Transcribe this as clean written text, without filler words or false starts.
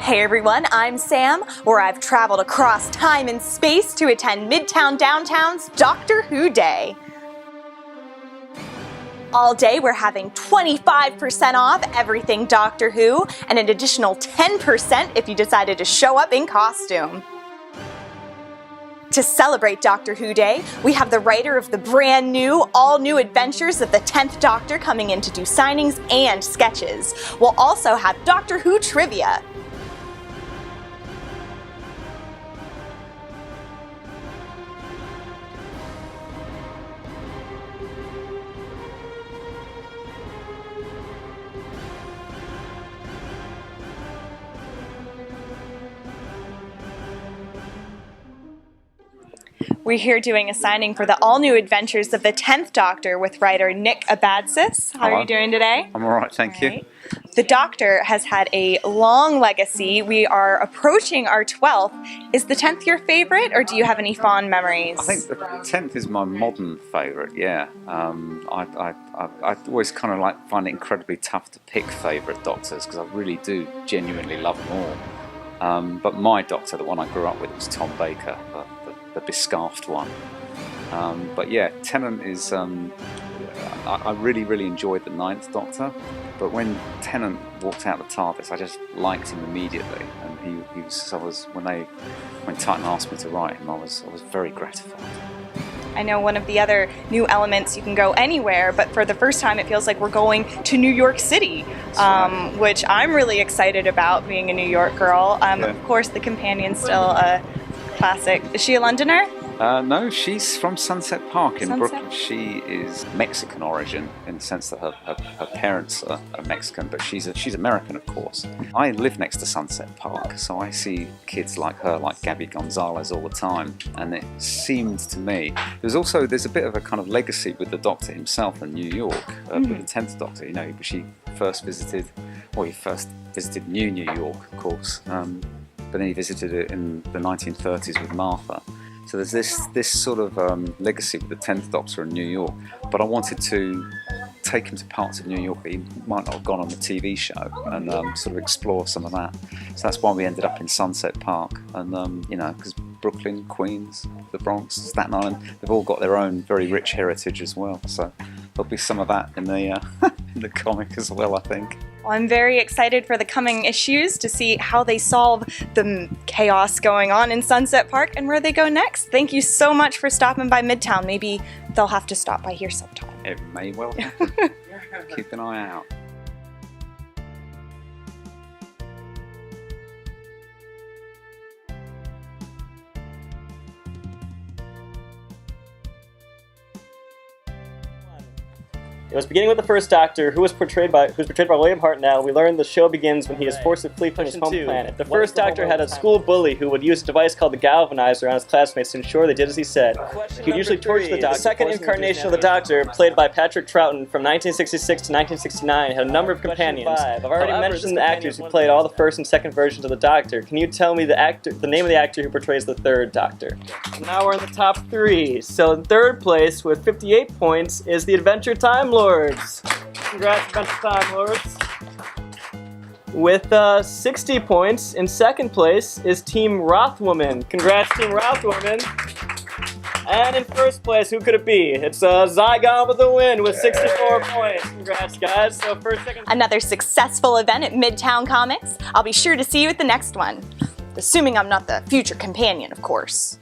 Hey everyone, I'm Sam, where I've traveled across time and space to attend Midtown Downtown's Doctor Who Day. All day we're having 25% off everything Doctor Who and an additional 10% if you decided to show up in costume. To celebrate Doctor Who Day, we have the writer of the brand new, all-new adventures of the 10th Doctor coming in to do signings and sketches. We'll also have Doctor Who trivia. We're here doing a signing for the all-new adventures of the 10th Doctor with writer Nick Abadzis. How are you doing today? I'm alright, thank you. The Doctor has had a long legacy. We are approaching our 12th. Is the 10th your favorite, or do you have any fond memories? I think the 10th is my modern favourite, yeah. I always kind of like find it incredibly tough to pick favourite Doctors, because I really do genuinely love them all. But my Doctor, the one I grew up with, was Tom Baker, the bescarfed one. But yeah, Tennant is, I really enjoyed the 9th Doctor, but when Tennant walked out of the TARDIS, I just liked him immediately, and when Titan asked me to write him, I was very gratified. I know one of the other new elements, you can go anywhere, but for the first time it feels like we're going to New York City, which I'm really excited about, being a New York girl. Yeah. Of course, the companion's still a classic. Is she a Londoner? No, she's from Sunset Park in Sunset? Brooklyn. She is Mexican origin in the sense that her parents are Mexican, but she's American, of course. I live next to Sunset Park, so I see kids like her, like Gabby Gonzalez, all the time. And it seemed to me there's a bit of a kind of legacy with the Doctor himself in New York, with the 10th Doctor. You know, he first visited New York, of course, but then he visited it in the 1930s with Martha. So there's this sort of legacy with the 10th Doctor in New York, but I wanted to take him to parts of New York that he might not have gone on the TV show, and sort of explore some of that. So that's why we ended up in Sunset Park, and you know, because Brooklyn, Queens, the Bronx, Staten Island, they've all got their own very rich heritage as well. So there'll be some of that in the in the comic as well, I think. Well, I'm very excited for the coming issues to see how they solve the chaos going on in Sunset Park and where they go next. Thank you so much for stopping by Midtown. Maybe they'll have to stop by here sometime. It may well happen. Keep an eye out. It was beginning with the first Doctor, who's portrayed by William Hartnell. We learned the show begins when he is forced to flee from his home planet. The first Doctor had a school bully who would use a device called the Galvanizer on his classmates to ensure they did as he said. He would usually torture the Doctor. The second incarnation of the Doctor, played by Patrick Troughton from 1966 to 1969, had a number of companions. I've already mentioned the actors who played all the first and second versions of the Doctor. Can you tell me the name of the actor who portrays the third Doctor? Now we're in the top 3. So in third place with 58 points is the Adventure Time Lords. Congrats, Adventure Time Lords. With 60 points, in second place is Team Rothwoman. Congrats, Team Rothwoman. And in first place, who could it be? It's Zygon with the win with 64 points. Congrats, guys. So first, second. Another successful event at Midtown Comics. I'll be sure to see you at the next one. Assuming I'm not the future companion, of course.